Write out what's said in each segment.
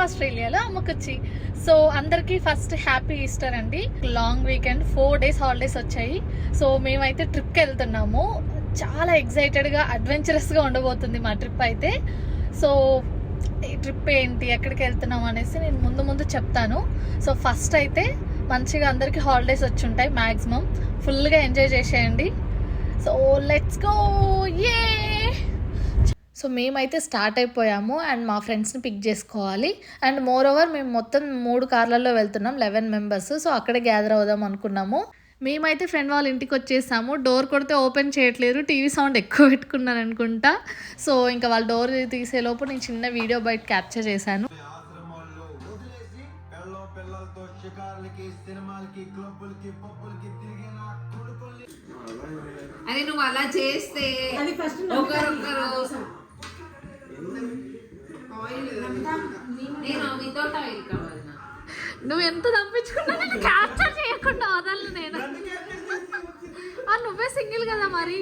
ఆస్ట్రేలియాలో అమ్మకొచ్చి. సో అందరికీ first happy Easter అండి. లాంగ్ వీకెండ్ 4 days హాలిడేస్ వచ్చాయి. సో మేమైతే ట్రిప్కి వెళ్తున్నాము. చాలా ఎక్సైటెడ్గా అడ్వెంచరస్గా ఉండబోతుంది మా ట్రిప్ అయితే. సో ఈ ట్రిప్ ఏంటి, ఎక్కడికి వెళ్తున్నాం అనేసి నేను ముందు చెప్తాను. సో ఫస్ట్ అయితే మంచిగా అందరికీ హాలిడేస్ వచ్చి ఉంటాయి, మ్యాక్సిమం ఫుల్గా ఎంజాయ్ చేసేయండి. So let's go. యే! సో మేమైతే స్టార్ట్ అయిపోయాము అండ్ మా ఫ్రెండ్స్ని పిక్ చేసుకోవాలి. అండ్ మోర్ ఓవర్ మేము మొత్తం 3 కార్లలో వెళ్తున్నాం, 11 members. సో అక్కడే గ్యాదర్ అవుదాం అనుకున్నాము. మేమైతే ఫ్రెండ్ వాళ్ళ ఇంటికి వచ్చేసాము. డోర్ కొడితే ఓపెన్ చేయట్లేరు, టీవీ సౌండ్ ఎక్కువ పెట్టుకున్నాను అనుకుంటా. సో ఇంకా వాళ్ళ డోర్ తీసేలోపు నేను చిన్న వీడియో బయట క్యాప్చర్ చేశాను. అది నువ్వు అలా చేస్తే ఒకరొకరు నేను వితౌట్ ఆయిల్ కావాలి. నువ్వు ఎంత తప్పించుకున్నా నేను క్యాప్చర్ చేయకుండా వదలను నేను. నువ్వే సింగిల్ కదా మరి.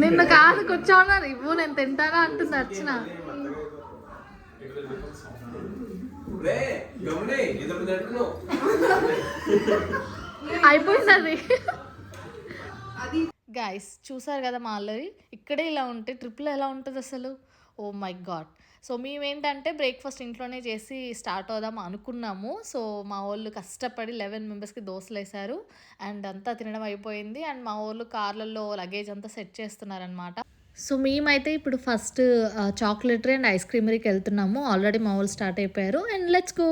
నిన్ను కాదు కూర్చోన్నారు ఇవ్వు నేను తింటానా అంటుంది వచ్చిన. అయిపోయింది అది. గైస్ చూసారు కదా మా అల్లరి. ఇక్కడే ఇలా ఉంటే ట్రిప్లో ఎలా ఉంటుంది అసలు. Oh my god. సో మేమేంటంటే బ్రేక్ఫాస్ట్ ఇంట్లోనే చేసి స్టార్ట్ అవుదాం అనుకున్నాము. సో మా వాళ్ళు కష్టపడి 11 members దోశలు వేశారు అండ్ అంతా తినడం అయిపోయింది. అండ్ మా వాళ్ళు కార్లలో లగేజ్ అంతా సెట్ చేస్తున్నారనమాట. సో మేమైతే ఇప్పుడు ఫస్ట్ చాక్లెటరీ అండ్ ఐస్ క్రీమరీకి వెళ్తున్నాము. ఆల్రెడీ మా వాళ్ళు స్టార్ట్ అయిపోయారు and let's go.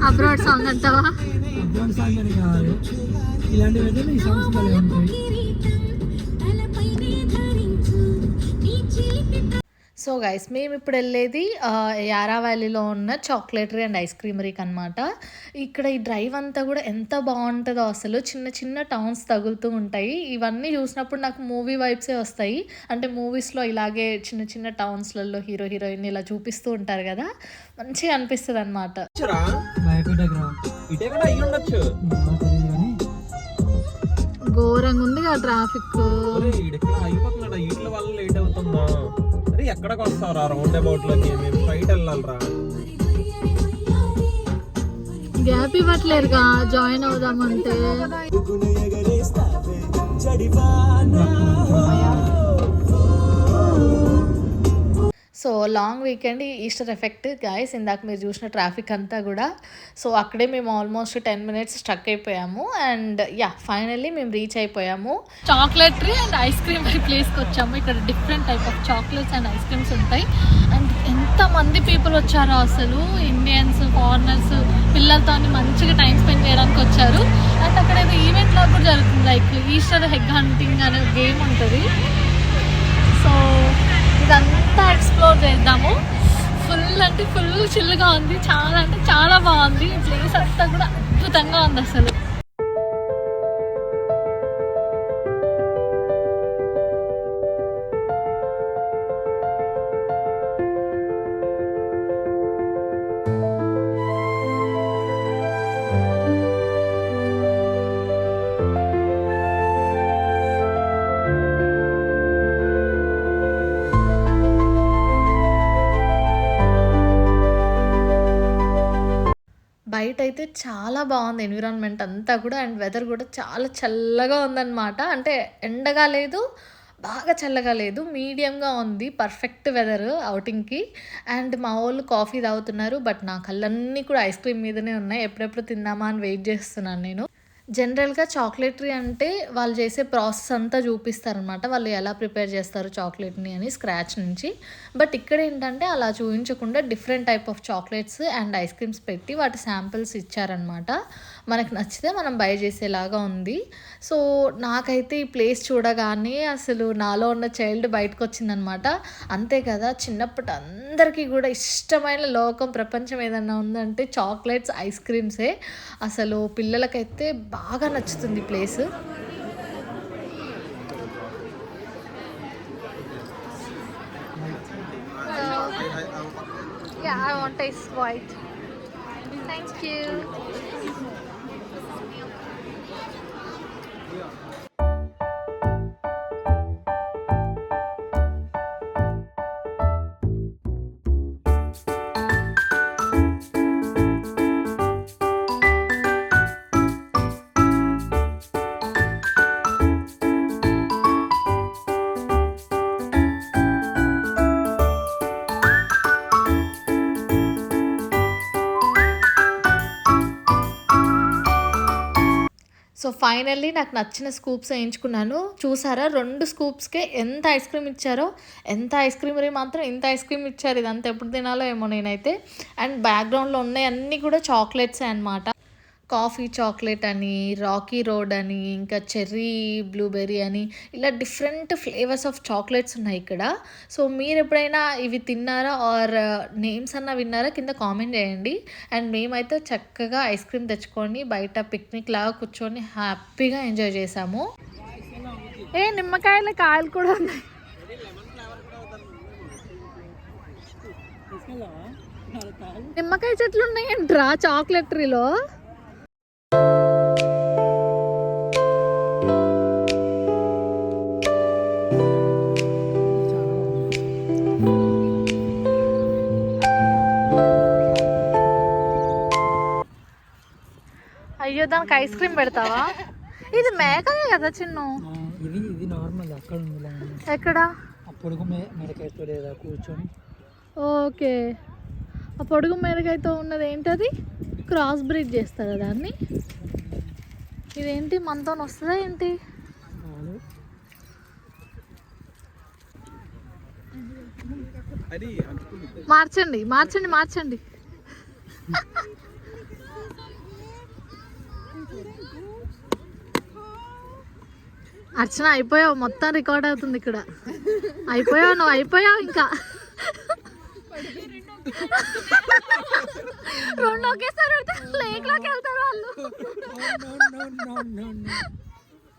Abroad song అంటావా? అబ్రాడ్ సాంగ్ అని కాదు, ఇలాంటి వెదర్ ఈ సాంగ్స్ భలే ఉంటాయి. సో గైస్ మేము ఇప్పుడు వెళ్ళేది యారా వ్యాలీలో ఉన్న చాక్లెటరీ అండ్ ఐస్ క్రీమరీకి అనమాట. ఇక్కడ ఈ డ్రైవ్ అంతా కూడా ఎంత బాగుంటుందో అసలు. చిన్న చిన్న టౌన్స్ తగులుతూ ఉంటాయి. ఇవన్నీ చూసినప్పుడు నాకు మూవీ వైబ్సే వస్తాయి. అంటే మూవీస్లో ఇలాగే చిన్న చిన్న టౌన్స్లలో హీరో హీరోయిన్ ఇలా చూపిస్తూ ఉంటారు కదా, మంచిగా అనిపిస్తుంది అనమాట. ఘోరంగా ఉంది కదా ట్రాఫిక్. ఎక్కడికి వస్తావురా రౌండ్ అబౌట్ లోకి? మేము ఫ్లైట్ వెళ్ళాలిరా. గ్యాప్ ఇవ్వట్లేరుగా జాయిన్ అవుదామంటే. So long weekend Easter effect guys. ఇందాక మీరు చూసిన ట్రాఫిక్ అంతా కూడా. సో అక్కడే మేము ఆల్మోస్ట్ 10 minutes స్ట్రక్ అయిపోయాము. అండ్ యా ఫైనల్లీ మేము రీచ్ అయిపోయాము. చాక్లెటరీ అండ్ ఐస్ క్రీమ్ ప్లేస్కి వచ్చాము. ఇక్కడ different type of chocolates and ice creams ఉంటాయి. అండ్ ఎంతమంది పీపుల్ వచ్చారో అసలు. ఇండియన్స్, ఫారినర్స్, పిల్లలతో మంచిగా టైం స్పెండ్ చేయడానికి వచ్చారు. అండ్ అక్కడ ఏదో ఈవెంట్ లాగా కూడా జరుగుతుంది, లైక్ ఈస్టర్ ఎగ్ హంటింగ్ అనే గేమ్ ఉంటుంది. సో ఇదంతా ఎక్స్ప్లోర్ చేద్దాము. ఫుల్ అంటే ఫుల్ చిల్లుగా ఉంది, చాలా అంటే చాలా బాగుంది. ఈ ప్లేస్ అంతా కూడా అద్భుతంగా ఉంది అసలు. బయట అయితే చాలా బాగుంది ఎన్విరాన్మెంట్ అంతా కూడా. అండ్ వెదర్ కూడా చాలా చల్లగా ఉందన్నమాట. అంటే ఎండగా లేదు, బాగా చల్లగా లేదు, మీడియంగా ఉంది. Perfect weather అవుటింగ్కి. అండ్ మా వాళ్ళు కాఫీ తాగుతున్నారు. బట్ నా కళ్ళన్నీ కూడా ఐస్ క్రీమ్ మీదనే ఉన్నాయి. ఎప్పుడెప్పుడు తిందామా అని వెయిట్ చేస్తున్నాను నేను. జనరల్గా చాక్లెటరీ అంటే వాళ్ళు చేసే ప్రాసెస్ అంతా చూపిస్తారనమాట, వాళ్ళు ఎలా ప్రిపేర్ చేస్తారు చాక్లెట్ని అని స్క్రాచ్ నుంచి. బట్ ఇక్కడ ఏంటంటే అలా చూపించకుండా different type of chocolates and ice creams పెట్టి వాటి శాంపిల్స్ ఇచ్చారనమాట. మనకు నచ్చితే మనం బై చేసేలాగా ఉంది. సో నాకైతే ఈ ప్లేస్ చూడగానే అసలు నాలో ఉన్న చైల్డ్ బయటకు వచ్చిందనమాట. అంతే కదా, చిన్నప్పటి అందరికీ కూడా ఇష్టమైన లోకం ప్రపంచం ఏదన్నా ఉందంటే చాక్లెట్స్, ఐస్ క్రీమ్సే. అసలు పిల్లలకైతే బాగా నచ్చుతుంది place. Yeah, I want taste white. Thank you. So finally నాకు నచ్చిన స్కూప్స్ వేయించుకున్నాను. చూసారా 2 స్కూప్స్కే ఎంత ఐస్ క్రీమ్ ఇచ్చారో. ఎంత ఐస్ క్రీమ్ రీ మాత్రం ఇంత ఐస్ క్రీమ్ ఇచ్చారు. ఇదంతా ఎప్పుడు తినాలో ఏమో నేనైతే. అండ్ బ్యాక్గ్రౌండ్లో ఉన్నాయి అన్నీ కూడా చాక్లెట్సే అనమాట. కాఫీ చాక్లెట్ అని, రాకీ రోడ్ అని, ఇంకా చెర్రీ బ్లూబెర్రీ అని, ఇలా డిఫరెంట్ ఫ్లేవర్స్ ఆఫ్ చాక్లెట్స్ ఉన్నాయి ఇక్కడ. సో మీరు ఎప్పుడైనా ఇవి తిన్నారా ఆర్ నేమ్స్ అన్న విన్నారా కింద కామెంట్ చేయండి. అండ్ మేమైతే చక్కగా ఐస్ క్రీమ్ తెచ్చుకొని బయట పిక్నిక్ లాగా కూర్చొని హ్యాపీగా ఎంజాయ్ చేసాము. నిమ్మకాయల కాయలు కూడా ఉన్నాయి. నిమ్మకాయ చెట్లు ఉన్నాయంట్రా చాక్లెట్ ట్రీలో. అయ్యో దానికి ఐస్ క్రీమ్ పెడతావా? ఇది మేకనే కదా చిన్ను. ఇది నార్మల్ అక్కడ ఉంది. ఎక్కడ? ఆ పొడుగు మెడకాయతో లేదా కూర్చొని. ఓకే, ఆ పొడుగు మెడకాయతో ఉన్నది ఏంటది? క్రాస్ బ్రీడ్ చేస్తారా దాన్ని? ఇదేంటి మనతో వస్తుందా ఏంటి? మార్చండి మార్చండి మార్చండి. అర్చన అయిపోయావు, మొత్తం రికార్డ్ అవుతుంది ఇక్కడ. అయిపోయావు నువ్వు, అయిపోయావు ఇంకా. 2 ఒకేసారి లేక్లోకి వెళ్తారు వాళ్ళు.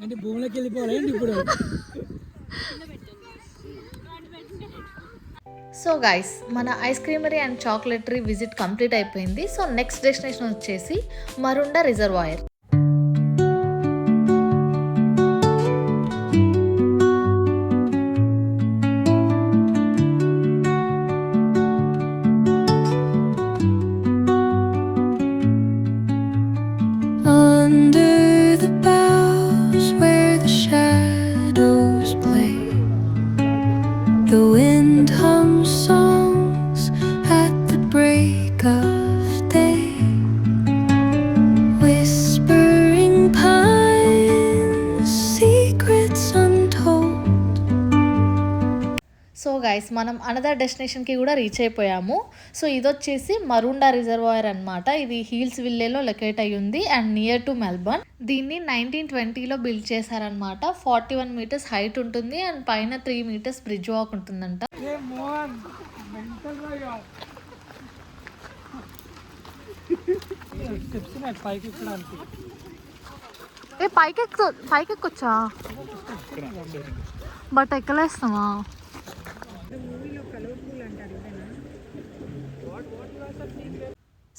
అంటే భూమిలోకి వెళ్ళిపోవాలండి ఇప్పుడు. సో గైస్, మన ice creamery and chocolatery visit complete అయిపోయింది. సో నెక్స్ట్ డెస్టినేషన్ వచ్చేసి Maroondah reservoir. The wind hums songs at the break of day, whispering pines, secrets untold. So guys, మనం అనదర్ డెస్టినేషన్కి కూడా రీచ్ అయిపోయాము. సో ఇది వచ్చేసి Maroondah reservoir అనమాట. ఇది heels విల్లేలో locate అయ్యి ఉంది అండ్ నియర్ టు మెల్బర్న్. దీన్ని 1920లో బిల్డ్ చేశారనమాట. 41 మీటర్స్ హైట్ ఉంటుంది అండ్ పైన 3 మీటర్స్ బ్రిడ్జ్ వాక్ ఉంటుందంట. పైకి ఎక్కొచ్చా, బట్ ఎక్కలేస్తామా?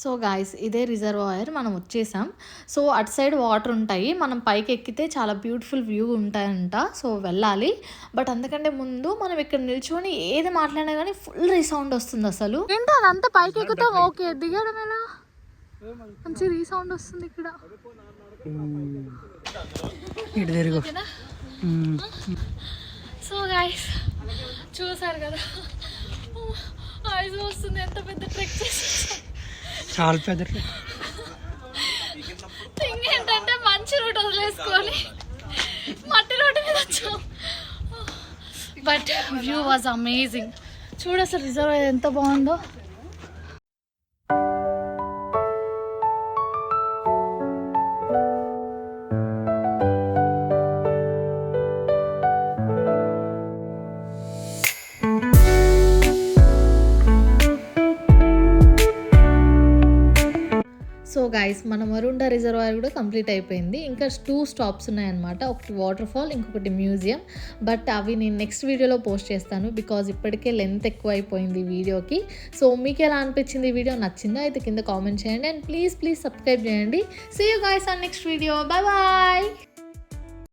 సో గాయస్, ఇదే రిజర్వాయర్, మనం వచ్చేసాం. సో అటు సైడ్ వాటర్ ఉంటాయి, మనం పైకి ఎక్కితే చాలా బ్యూటిఫుల్ వ్యూ ఉంటాయంట. సో వెళ్ళాలి. బట్ అందుకంటే ముందు మనం ఇక్కడ నిల్చొని ఏది మాట్లాడినా కానీ ఫుల్ రీసౌండ్ వస్తుంది. అసలు ఏంటో అదంతా పైకి ఎక్కుతాం, ఓకే, దిగడం ఎలా? మంచి రీసౌండ్ వస్తుంది ఇక్కడ. సో గాయస్, చూసారు కదా, ఐస్ వస్తుంది. ఎంత పెద్ద ట్రెక్ చేసేసాం, చాలా పెద్ద. థింగ్ ఏంటంటే మంచి రూట్ వదిలేసుకొని మట్టి రోడ్డు మీద వచ్చాం. But view was amazing. చూడు అసలు రిజర్వాయర్ ఎంత బాగుందో. సో గైస్ మన మరుండా రిజర్వాయర్ కూడా కంప్లీట్ అయిపోయింది. ఇంకా 2 స్టాప్స్ ఉన్నాయన్నమాట. ఒకటి వాటర్ ఫాల్, ఇంకొకటి మ్యూజియం. బట్ అవి నేను నెక్స్ట్ వీడియోలో పోస్ట్ చేస్తాను బికాజ్ ఇప్పటికే లెంత్ ఎక్కువ అయిపోయింది వీడియోకి. సో మీకు ఎలా అనిపించింది ఈ వీడియో? నచ్చిందా అయితే కింద కామెంట్ చేయండి అండ్ ప్లీజ్ సబ్స్క్రైబ్ చేయండి. See you guys on next video. Bye bye.